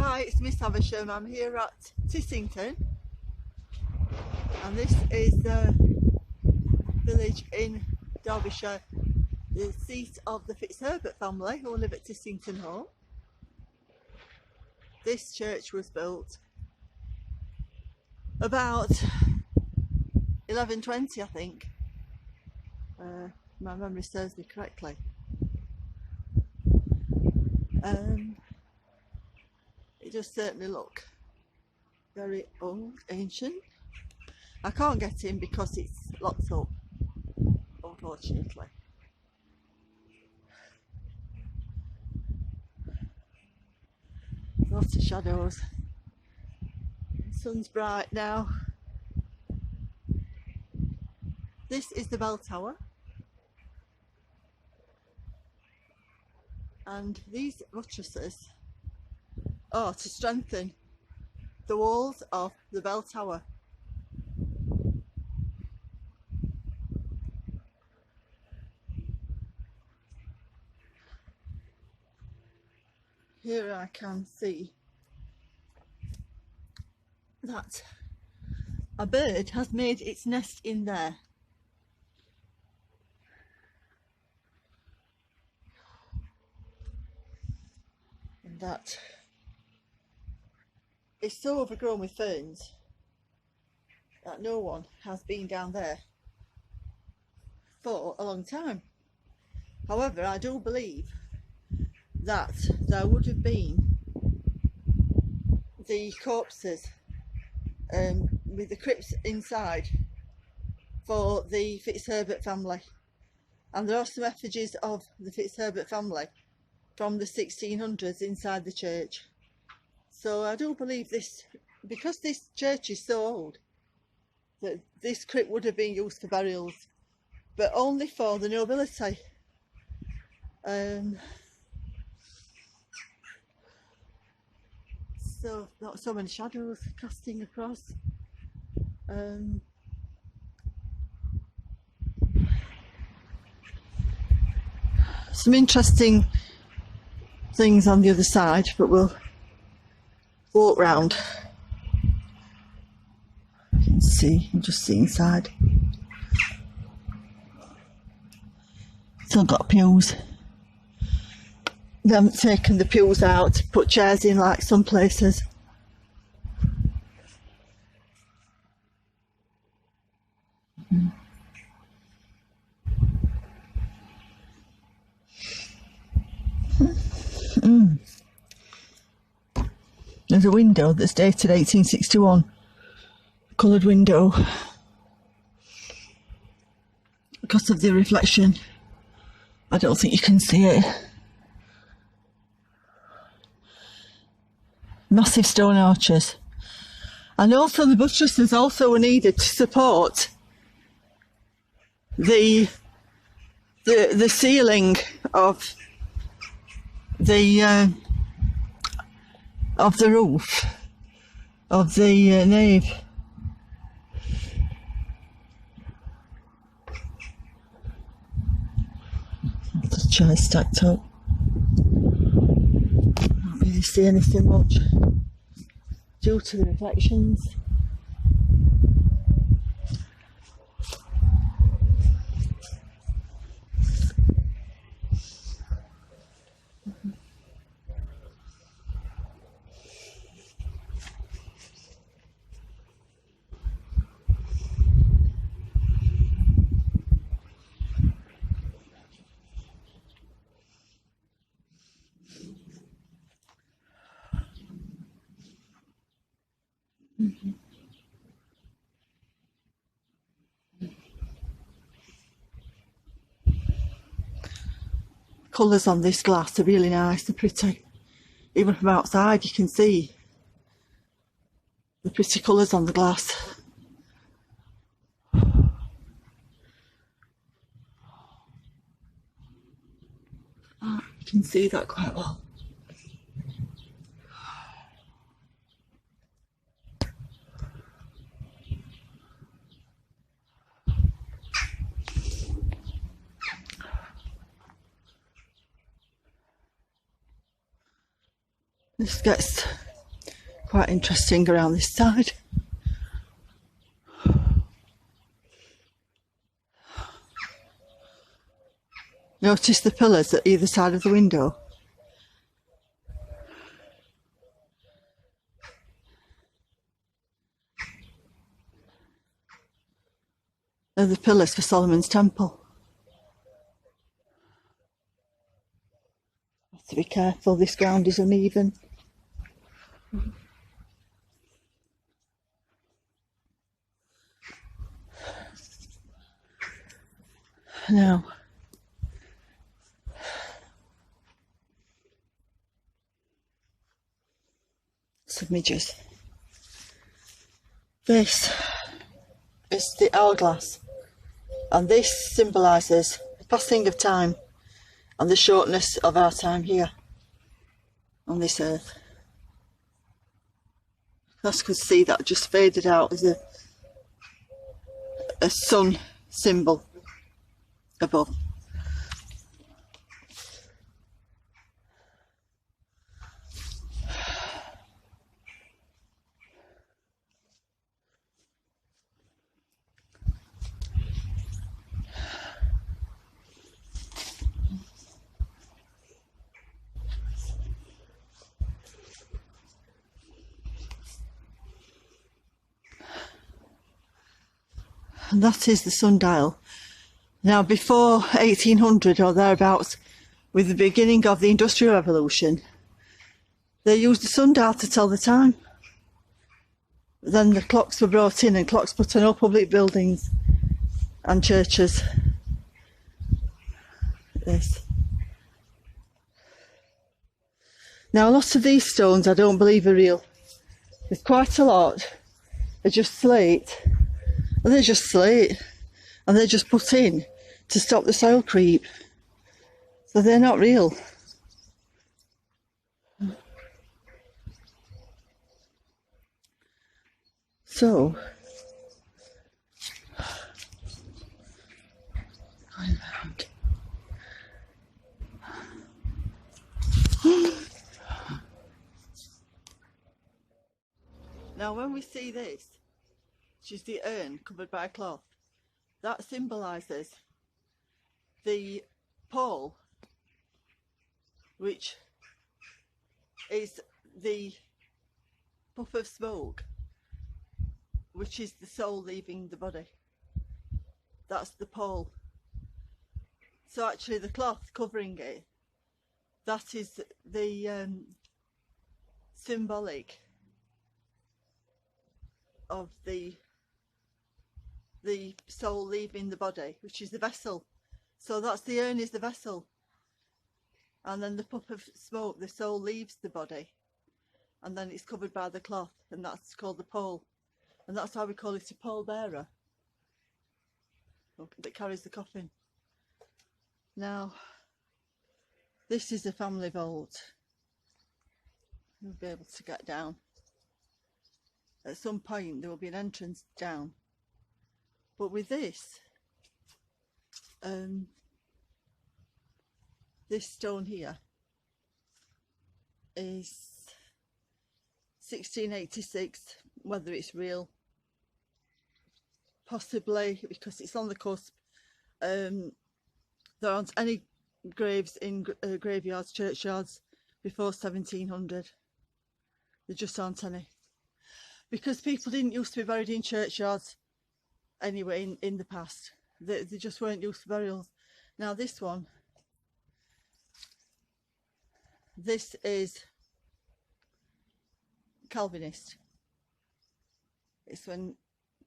Hi, it's Miss Havisham. I'm here at Tissington, and this is the village in Derbyshire, the seat of the Fitzherbert family who live at Tissington Hall. This church was built about 1120, I think. My memory serves me correctly. It does certainly look very old, ancient. I can't get in because it's locked up, unfortunately. Lots of shadows. The sun's bright now. This is the bell tower. And these buttresses are to strengthen the walls of the bell tower. Here I can see that a bird has made its nest in there. And that it's so overgrown with ferns that no one has been down there for a long time. However, I do believe that there would have been the corpses with the crypts inside for the Fitzherbert family, and there are some effigies of the Fitzherbert family from the 1600s inside the church. So I do believe this, because this church is so old, that this crypt would have been used for burials, but only for the nobility. So not so many shadows casting across. Some interesting things on the other side, but we'll walk round. You can see, you just see inside. Still got pews. They haven't taken the pews out to put chairs in like some places. There's a window that's dated 1861, a coloured window. Because of the reflection, I don't think you can see it. Massive stone arches, and also the buttresses also were needed to support the ceiling of the roof of the nave. The chairs stacked up. Can't really see anything much due to the reflections. Colours on this glass are really nice and pretty. Even from outside you can see the pretty colours on the glass. You can see that quite well. This gets quite interesting around this side. Notice the pillars at either side of the window. They're the pillars for Solomon's temple. Have to be careful, this ground is uneven. Now, some midges. This is the hourglass, and this symbolises the passing of time and the shortness of our time here on this earth. As you could see, that just faded out as a sun symbol above. And that is the sundial. Now, before 1800 or thereabouts, with the beginning of the Industrial Revolution, they used the sundial to tell the time. Then the clocks were brought in, and clocks put on all public buildings and churches. This. Now, a lot of these stones I don't believe are real. There's quite a lot are just slate. And they're just slate, and they're just put in to stop the soil creep. So they're not real. So, going around. Now, when we see this, which is the urn covered by a cloth, that symbolises the pole, which is the puff of smoke, which is the soul leaving the body. That's the pole. So actually the cloth covering it, that is the symbolic of the soul leaving the body, which is the vessel. So that's the urn is the vessel, and then the puff of smoke, the soul leaves the body, and then it's covered by the cloth, and that's called the pole, and that's why we call it a pole bearer that carries the coffin. Now, this is the family vault. You'll be able to get down. At some point there will be an entrance down. But with this, this stone here is 1686, whether it's real, possibly, because it's on the cusp. There aren't any graves in graveyards, churchyards before 1700. There just aren't any. Because people didn't used to be buried in churchyards anyway in the past. They just weren't used to burials. Now this one, this is Calvinist. It's when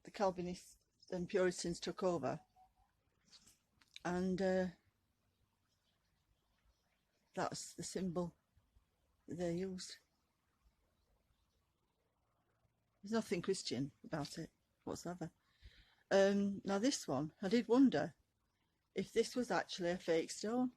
the Calvinists and Puritans took over, and that's the symbol that they used. There's nothing Christian about it whatsoever. Now this one, I did wonder if this was actually a fake stone.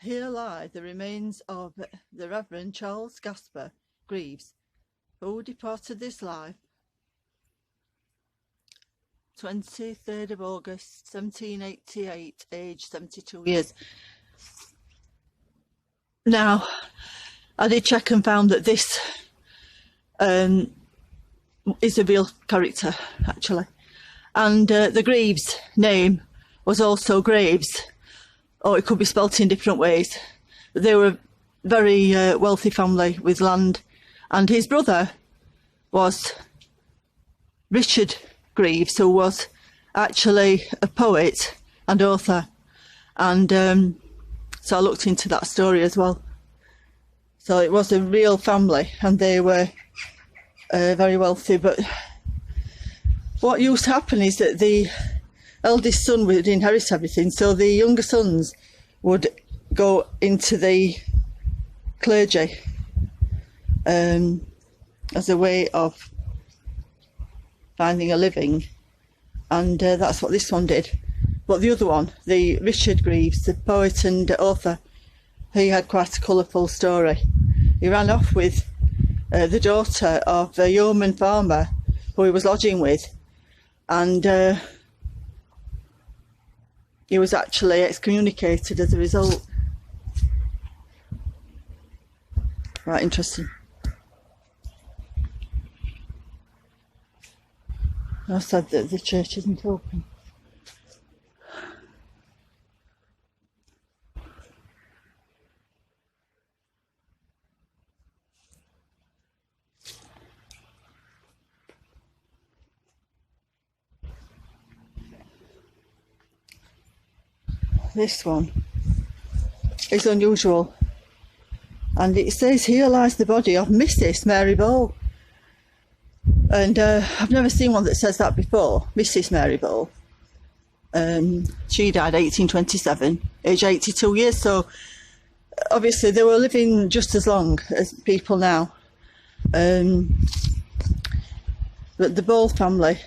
Here lie the remains of the Reverend Charles Gasper Greaves, who departed this life 23rd of August 1788, aged 72 years. Now, I did check and found that this is a real character, actually. And the Greaves name was also Graves, or it could be spelt in different ways. But they were a very wealthy family with land, and his brother was Richard Greaves, who was actually a poet and author. And so I looked into that story as well. So it was a real family, and they were very wealthy. But what used to happen is that the eldest son would inherit everything, so the younger sons would go into the clergy as a way of finding a living, and that's what this one did. But the other one, the Richard Greaves, the poet and author, he had quite a colourful story. He ran off with the daughter of a yeoman farmer who he was lodging with, and he was actually excommunicated as a result. Right, interesting. I said that the church isn't open. This one is unusual, and it says here lies the body of Mrs. Mary Ball, and I've never seen one that says that before. Mrs. Mary Ball. She died 1827, age 82 years, so obviously they were living just as long as people now. But the Ball family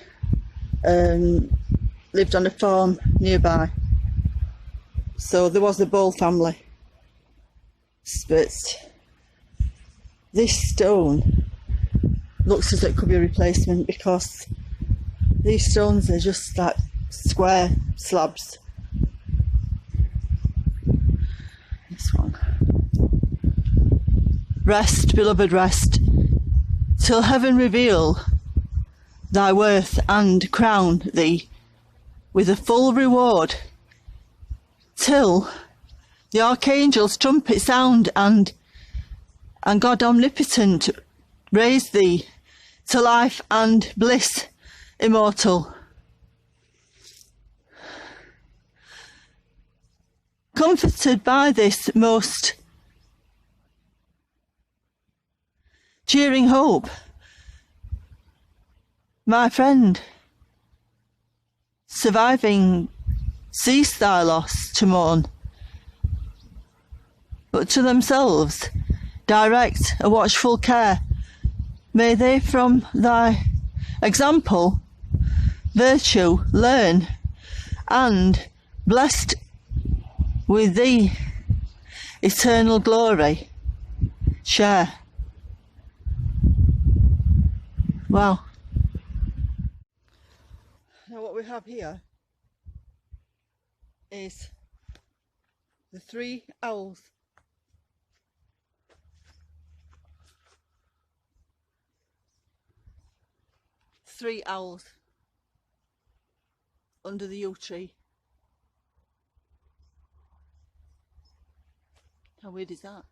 lived on a farm nearby. So there was the Ball family. But this stone looks as though it could be a replacement, because these stones are just like square slabs. This one. Rest, beloved, rest, till heaven reveal thy worth and crown thee with a full reward, till the archangel's trumpet sound and God omnipotent raise thee to life and bliss immortal. Comforted by this most cheering hope, my friend, surviving, cease thy loss to mourn, but to themselves direct a watchful care. May they from thy example virtue learn, and blessed with thee eternal glory share. Wow. Now what we have here is the 3 owls. Three owls under the yew tree. How weird is that?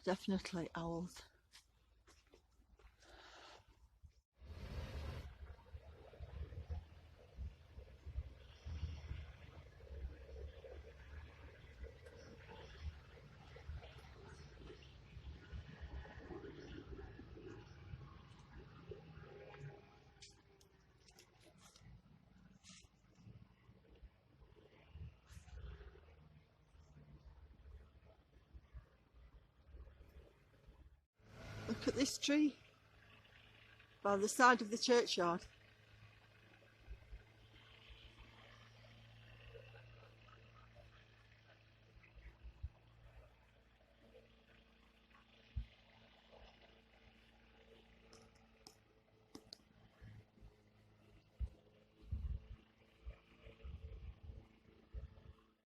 Definitely owls. Look at this tree by the side of the churchyard.